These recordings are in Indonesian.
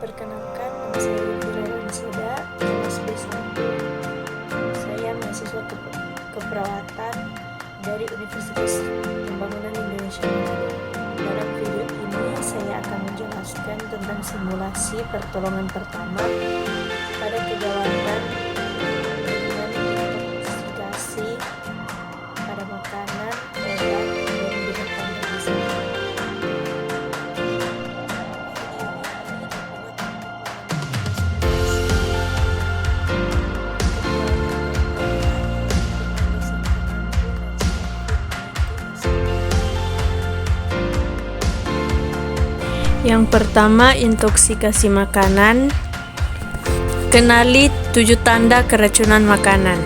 Perkenalkan, nama saya Yudhira Ransida, kelas B1. Saya mahasiswa keperawatan dari Universitas Pembangunan Indonesia Manado. Dalam video ini saya akan menjelaskan tentang simulasi pertolongan pertama pada kegawatan dengan intoxikasi pada makanan, obat, dan binatang berbisa. Yang pertama, intoksikasi makanan. Kenali 7 tanda keracunan makanan.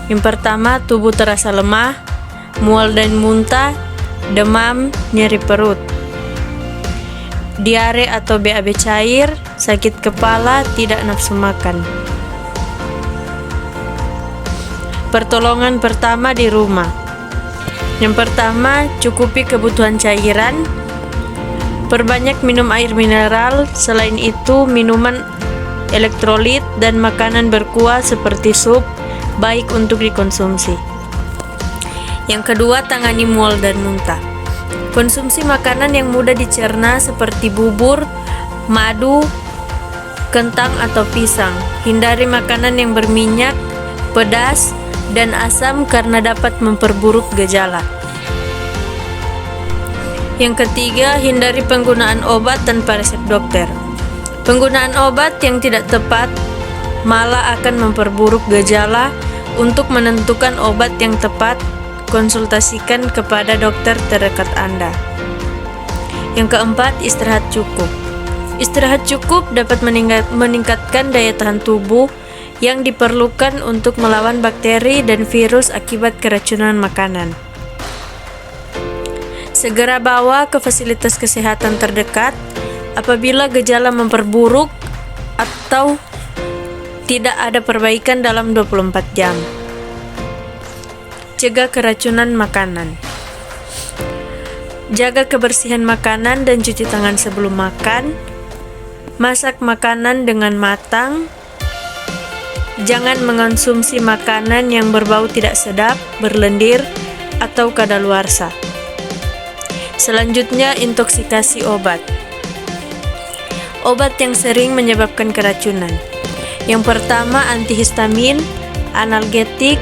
Yang pertama, tubuh terasa lemah, mual dan muntah, demam, nyeri perut, diare atau BAB cair, sakit kepala, tidak nafsu makan. Pertolongan pertama di rumah. Yang pertama, cukupi kebutuhan cairan. Perbanyak minum air mineral, selain itu minuman elektrolit dan makanan berkuah seperti sup baik untuk dikonsumsi. Yang kedua, tangani mual dan muntah. Konsumsi makanan yang mudah dicerna seperti bubur, madu, kentang atau pisang. Hindari makanan yang berminyak, pedas, dan asam karena dapat memperburuk gejala. Yang ketiga, hindari penggunaan obat tanpa resep dokter. Penggunaan obat yang tidak tepat malah akan memperburuk gejala. Untuk menentukan obat yang tepat, konsultasikan kepada dokter terdekat Anda. Yang keempat, istirahat cukup. Istirahat cukup dapat meningkatkan daya tahan tubuh yang diperlukan untuk melawan bakteri dan virus akibat keracunan makanan. Segera bawa ke fasilitas kesehatan terdekat apabila gejala memperburuk atau tidak ada perbaikan dalam 24 jam. Cegah keracunan makanan. Jaga kebersihan makanan dan cuci tangan sebelum makan. Masak makanan dengan matang. Jangan mengonsumsi makanan yang berbau tidak sedap, berlendir, atau kadaluarsa. Selanjutnya, intoksikasi obat. Obat yang sering menyebabkan keracunan. Yang pertama, antihistamin, analgetik,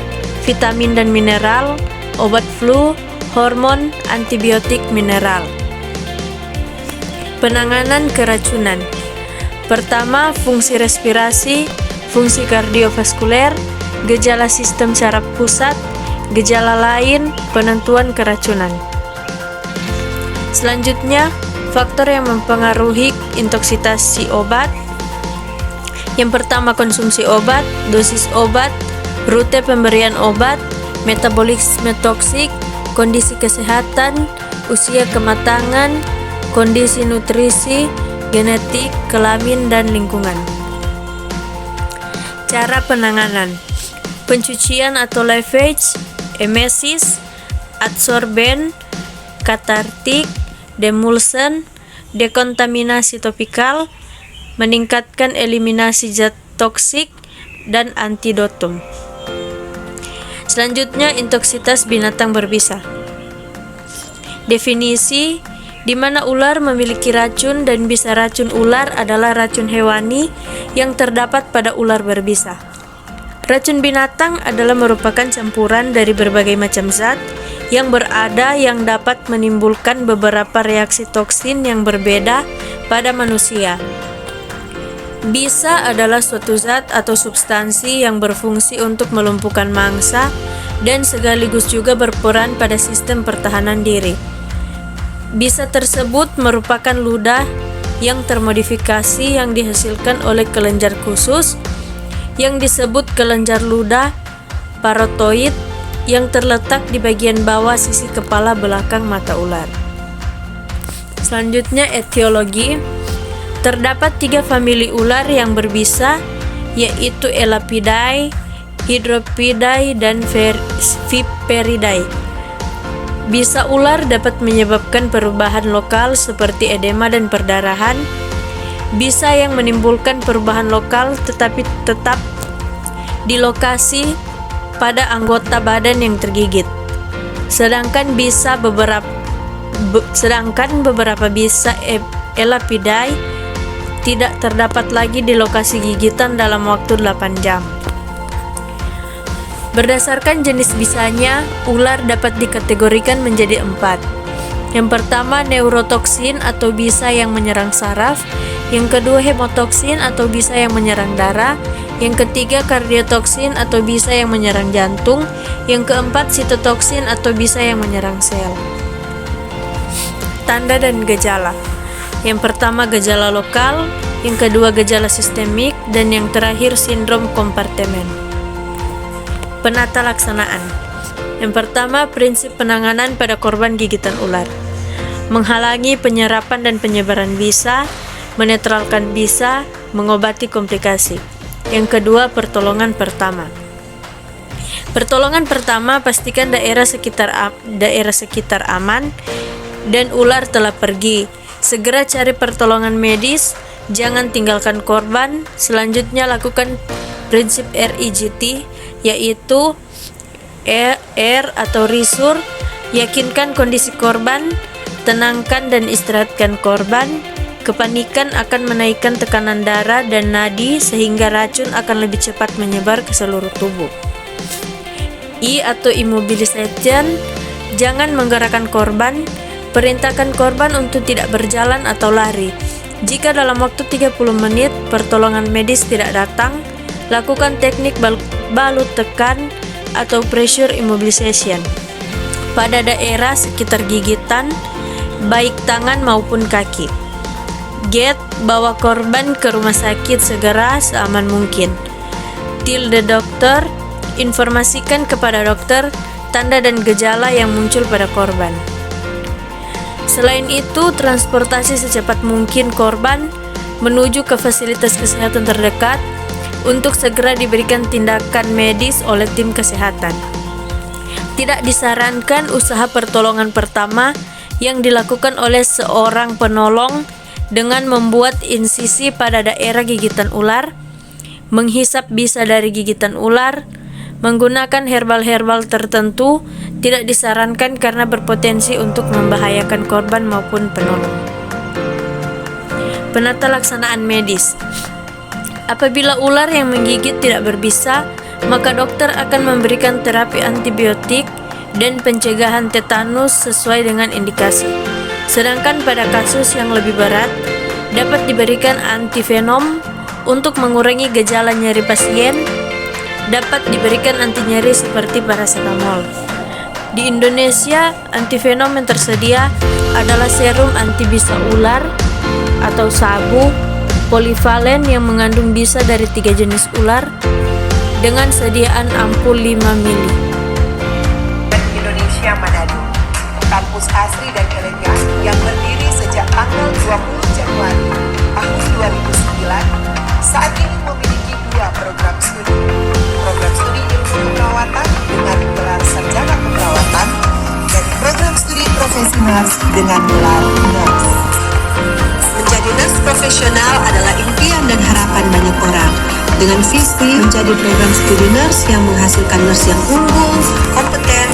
vitamin dan mineral, obat flu, hormon, antibiotik, mineral. Penanganan keracunan. Pertama, fungsi respirasi, fungsi kardiovaskuler, gejala sistem saraf pusat, gejala lain, penentuan keracunan. Selanjutnya, faktor yang mempengaruhi intoksikasi obat. Yang pertama, konsumsi obat, dosis obat, rute pemberian obat, metabolisme toksik, kondisi kesehatan, usia kematangan, kondisi nutrisi, genetik, kelamin, dan lingkungan. Cara penanganan. Pencucian atau lavage, emesis, adsorben, katartik, demulsion, dekontaminasi topikal, meningkatkan eliminasi zat toksik, dan antidotum. Selanjutnya, intoksitas binatang berbisa. Definisi, di mana ular memiliki racun dan bisa racun ular adalah racun hewani yang terdapat pada ular berbisa. Racun binatang adalah merupakan campuran dari berbagai macam zat yang berada yang dapat menimbulkan beberapa reaksi toksin yang berbeda pada manusia. Bisa adalah suatu zat atau substansi yang berfungsi untuk melumpuhkan mangsa dan sekaligus juga berperan pada sistem pertahanan diri. Bisa tersebut merupakan ludah yang termodifikasi yang dihasilkan oleh kelenjar khusus yang disebut kelenjar ludah parotoid yang terletak di bagian bawah sisi kepala belakang mata ular. Selanjutnya, etiologi. Terdapat 3 famili ular yang berbisa, yaitu Elapidae, Hydropidae, dan Viperidae. Bisa ular dapat menyebabkan perubahan lokal seperti edema dan perdarahan, bisa yang menimbulkan perubahan lokal tetapi tetap di lokasi pada anggota badan yang tergigit. Sedangkan beberapa bisa Elapidae tidak terdapat lagi di lokasi gigitan dalam waktu 8 jam. Berdasarkan jenis bisanya, ular dapat dikategorikan menjadi 4. Yang pertama, neurotoksin atau bisa yang menyerang saraf. Yang kedua, hemotoksin atau bisa yang menyerang darah. Yang ketiga, kardiotoksin atau bisa yang menyerang jantung. Yang keempat, sitotoksin atau bisa yang menyerang sel. Tanda dan gejala. Yang pertama, gejala lokal. Yang kedua, gejala sistemik. Dan yang terakhir, sindrom kompartemen. Penata laksanaan. Yang pertama, prinsip penanganan pada korban gigitan ular. Menghalangi penyerapan dan penyebaran bisa, menetralkan bisa, mengobati komplikasi. Yang kedua, pertolongan pertama. Pertolongan pertama, pastikan daerah sekitar aman dan ular telah pergi. Segera cari pertolongan medis, jangan tinggalkan korban. Selanjutnya lakukan prinsip RIGT, yaitu R atau risur. Yakinkan kondisi korban, tenangkan dan istirahatkan korban. Kepanikan akan menaikkan tekanan darah dan nadi sehingga racun akan lebih cepat menyebar ke seluruh tubuh. I atau immobilization, jangan menggerakkan korban. Perintahkan korban untuk tidak berjalan atau lari. Jika dalam waktu 30 menit pertolongan medis tidak datang, lakukan teknik balut tekan atau pressure immobilization pada daerah sekitar gigitan, baik tangan maupun kaki. Get, bawa korban ke rumah sakit segera seaman mungkin. Till the doctor, informasikan kepada dokter tanda dan gejala yang muncul pada korban. Selain itu, transportasi secepat mungkin korban menuju ke fasilitas kesehatan terdekat untuk segera diberikan tindakan medis oleh tim kesehatan. Tidak disarankan usaha pertolongan pertama yang dilakukan oleh seorang penolong dengan membuat insisi pada daerah gigitan ular, menghisap bisa dari gigitan ular, menggunakan herbal tertentu. Tidak disarankan karena berpotensi untuk membahayakan korban maupun penolong. Penata laksanaan medis. Apabila ular yang menggigit tidak berbisa, maka dokter akan memberikan terapi antibiotik dan pencegahan tetanus sesuai dengan indikasi. Sedangkan pada kasus yang lebih berat, dapat diberikan antivenom untuk mengurangi gejala nyeri pasien. Dapat diberikan anti nyeri seperti paracetamol. Di Indonesia, antivenom yang tersedia adalah serum anti bisa ular atau sabu polivalen yang mengandung bisa dari 3 jenis ular dengan sediaan ampul 5 mili. Indonesia Manado, kampus asri dan elegan yang berdiri sejak tanggal 20 Januari tahun 2009, saat ini memiliki 2 program studi. Program studi ilmu keperawatan dengan gelar sarjana keperawatan dan program studi profesi nurse dengan gelar nurse. Menjadi nurse profesional adalah impian dan harapan banyak orang. Dengan visi menjadi program studi nurse yang menghasilkan nurse yang unggul, kompeten,